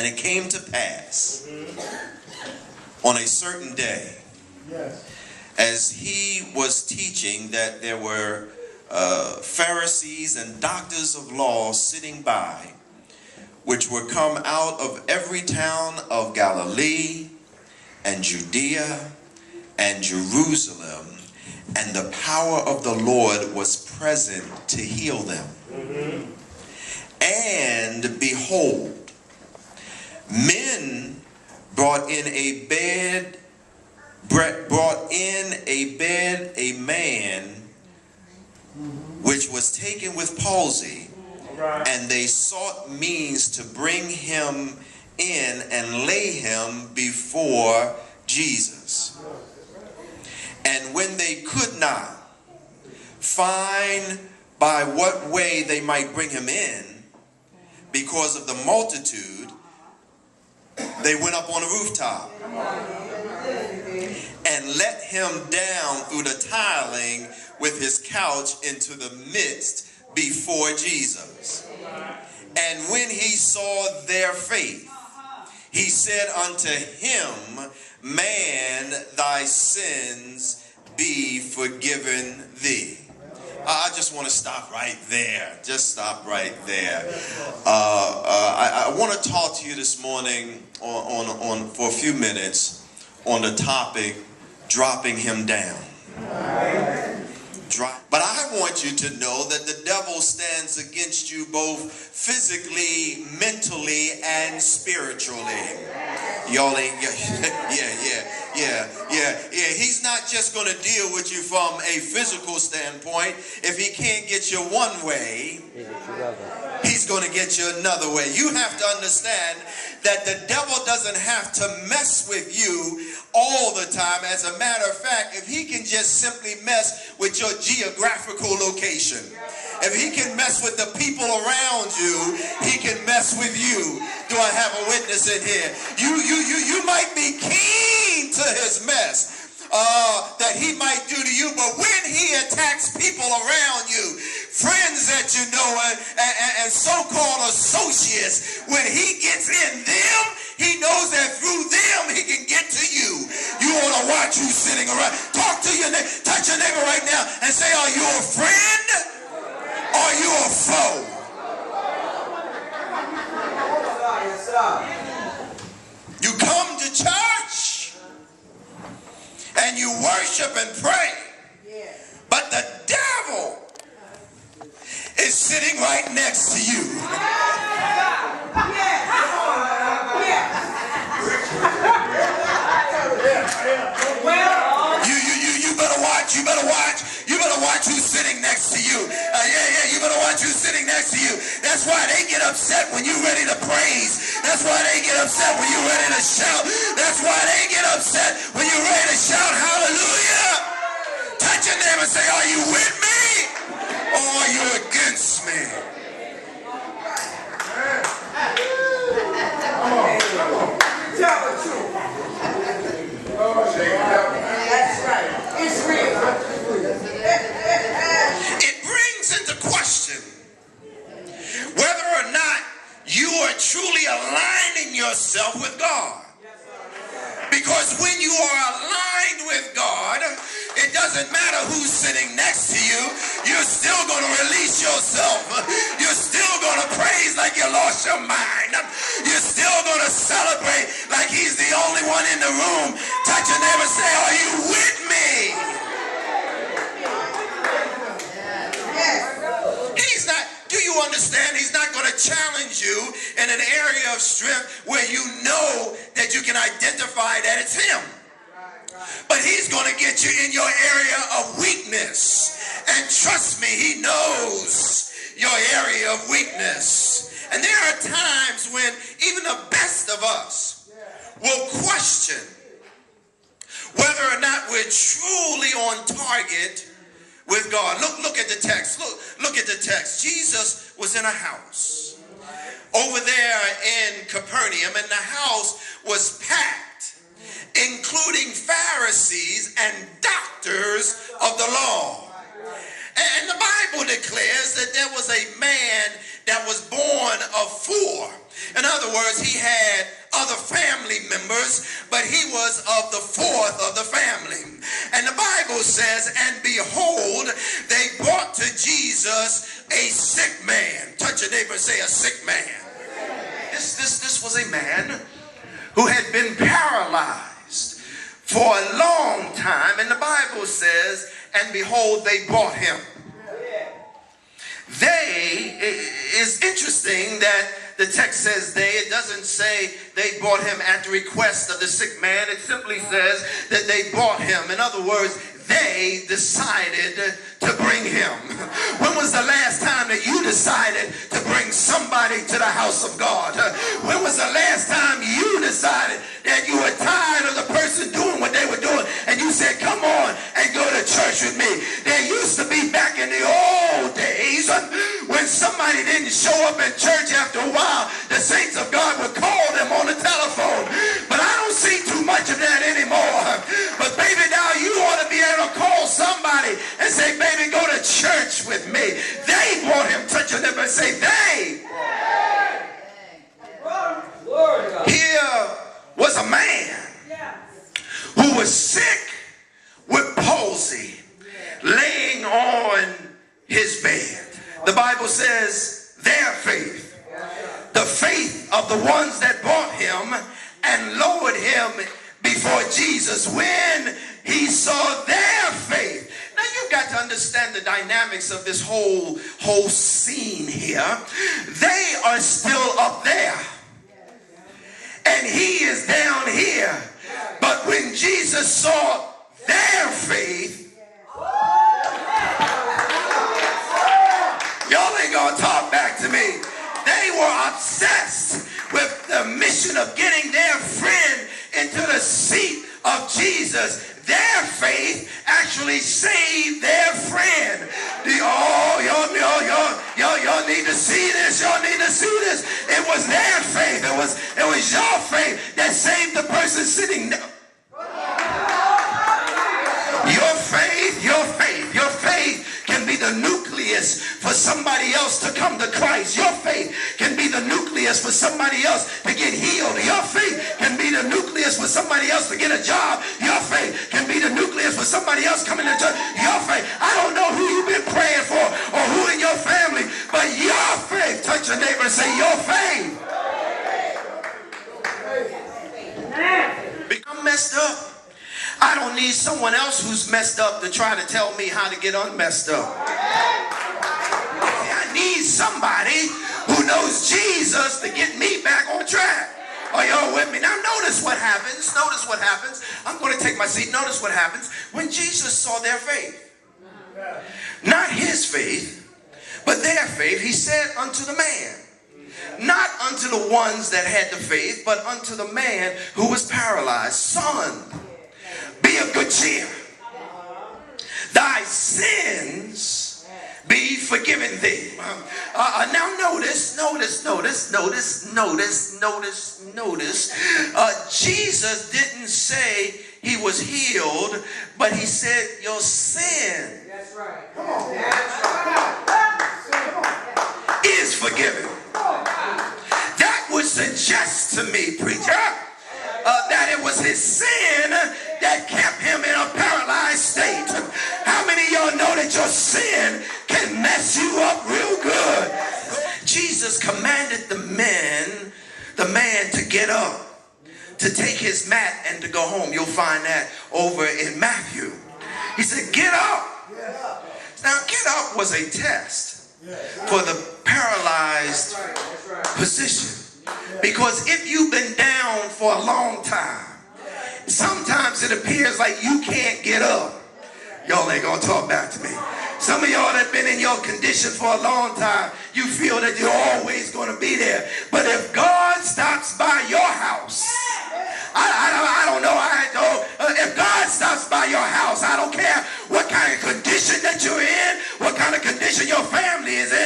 And it came to pass on a certain day, as he was teaching, that there were Pharisees and doctors of law sitting by, which were come out of every town of Galilee and Judea and Jerusalem, and the power of the Lord was present to heal them. And behold, men brought in a bed a man which was taken with palsy, and they sought means to bring him in and lay him before Jesus. And when they could not find by what way they might bring him in, because of the multitude, they went up on the rooftop and let him down through the tiling with his couch into the midst before Jesus. And when he saw their faith, he said unto him, Man, thy sins be forgiven thee. I just want to stop right there. Just stop right there. I want to talk to you this morning on for a few minutes on the topic, dropping him down. But I want you to know that the devil stands against you both physically, mentally, and spiritually. Y'all ain't, yeah. He's not just going to deal with you from a physical standpoint. If he can't get you one way, he's going to get you another way. You have to understand that the devil doesn't have to mess with you all the time. As a matter of fact, if he can just simply mess with your geographical location, if he can mess with the people around you, he can mess with you. Do I have a witness in here? You might be keen to his mess that he might do to you, but when he attacks people around you, friends that you know and so-called associates, when he gets in them, he knows that through them he can get to you. You want to watch who's sitting around. Talk to your neighbor, touch your neighbor right now and say, are you a friend or are you a foe? You come to church and you worship and pray, but the devil is sitting right next to you. You better watch who's sitting next to you. You better watch who's sitting next to you. That's why they get upset when you're ready to praise. That's why they get upset when you're ready to shout. That's why they get upset when you're ready to shout hallelujah. Touch your neighbor and say, are you with me or are you against me? Tell the truth. That's right. It's real. It brings into question whether or not you are truly aligning yourself with God. Because when you are aligned with God, it doesn't matter who's sitting next to you. You're still going to release yourself. You're still going to praise like you lost your mind. You're still going to celebrate like he's the only one in the room. Touch your neighbor and say, are you with me? He's not, do you understand? He's not going to challenge you in an area of strength where you know that you can identify that it's him. But he's going to get you in your area of weakness. And trust me, he knows your area of weakness. And there are times when even the best of us will question whether or not we're truly on target with God. Look at the text. Look at the text. Jesus was in a house over there in Capernaum, and the house was packed, including Pharisees and doctors of the law. And the Bible declares that there was a man that was born of 4. In other other words, he had other family members, but he was of the fourth of the family. And the Bible says, and behold, they brought to Jesus a sick man. Touch your neighbor and say, a sick man. This was a man who had been paralyzed for a long time. And the Bible says, and behold, they brought him. They, is interesting that the text says they. It doesn't say they brought him at the request of the sick man. It simply says that they brought him. In other words, they decided to bring him. When was the last time that you decided to bring somebody to the house of God? When was the last time you decided that you were tired of the person doing what they were doing and you said, come on and go to church with me? There used to be, back in the old days, when somebody didn't show up in church after a while, the saints of God would call them on the telephone. But I don't see too much of that anymore. But baby, now you ought to be able to call somebody and say, baby, go to church with me. They brought him. Touch your neighbor and say, they. Here was a man who was sick with palsy, laying on his bed. The Bible says their faith, the faith of the ones that brought him and lowered him before Jesus, when he saw their faith. Now you've got to understand the dynamics of this whole scene here. They are still up there, and he is down here. But when Jesus saw their faith, y'all ain't gonna talk back to me. They were obsessed with the mission of getting their friend into the seat of Jesus. Their faith actually saved their friend. Y'all need to see this. Y'all need to see this. It was their faith. It was your faith that saved the person sitting there. Your faith can be the nucleus for somebody else to come to Christ. Your faith can be the nucleus for somebody else to get healed. Your faith can be the nucleus for somebody else to get a job. Your faith can be the nucleus for somebody else coming to church. Your faith. I don't know who you've been praying for or who in your family, but your faith. Touch your neighbor and say, your faith. Become messed up. I don't need someone else who's messed up to try to tell me how to get unmessed up. I need somebody who knows Jesus to get me back on track. Are y'all with me? Now notice what happens. Notice what happens. I'm going to take my seat. Notice what happens when Jesus saw their faith. Not his faith, but their faith. He said unto the man, not unto the ones that had the faith, but unto the man who was paralyzed. Son, be of good cheer. Thy sins be forgiven thee. Now notice. Jesus didn't say he was healed, but he said your sin. That's right. Come on. Is forgiven. That would suggest to me, preacher, that it was his sin that kept him in a paralyzed state. How many of y'all know that your sin can mess you up real good? Jesus commanded the man to get up, to take his mat and to go home. You'll find that over in Matthew. He said, get up. Now, get up was a test for the paralyzed position. Because if you've been down for a long time, sometimes it appears like you can't get up. Y'all ain't gonna talk back to me. Some of y'all that been in your condition for a long time, you feel that you're always gonna be there. But if God stops by your house, I don't know. If God stops by your house, I don't care what kind of condition that you're in, what kind of condition your family is in.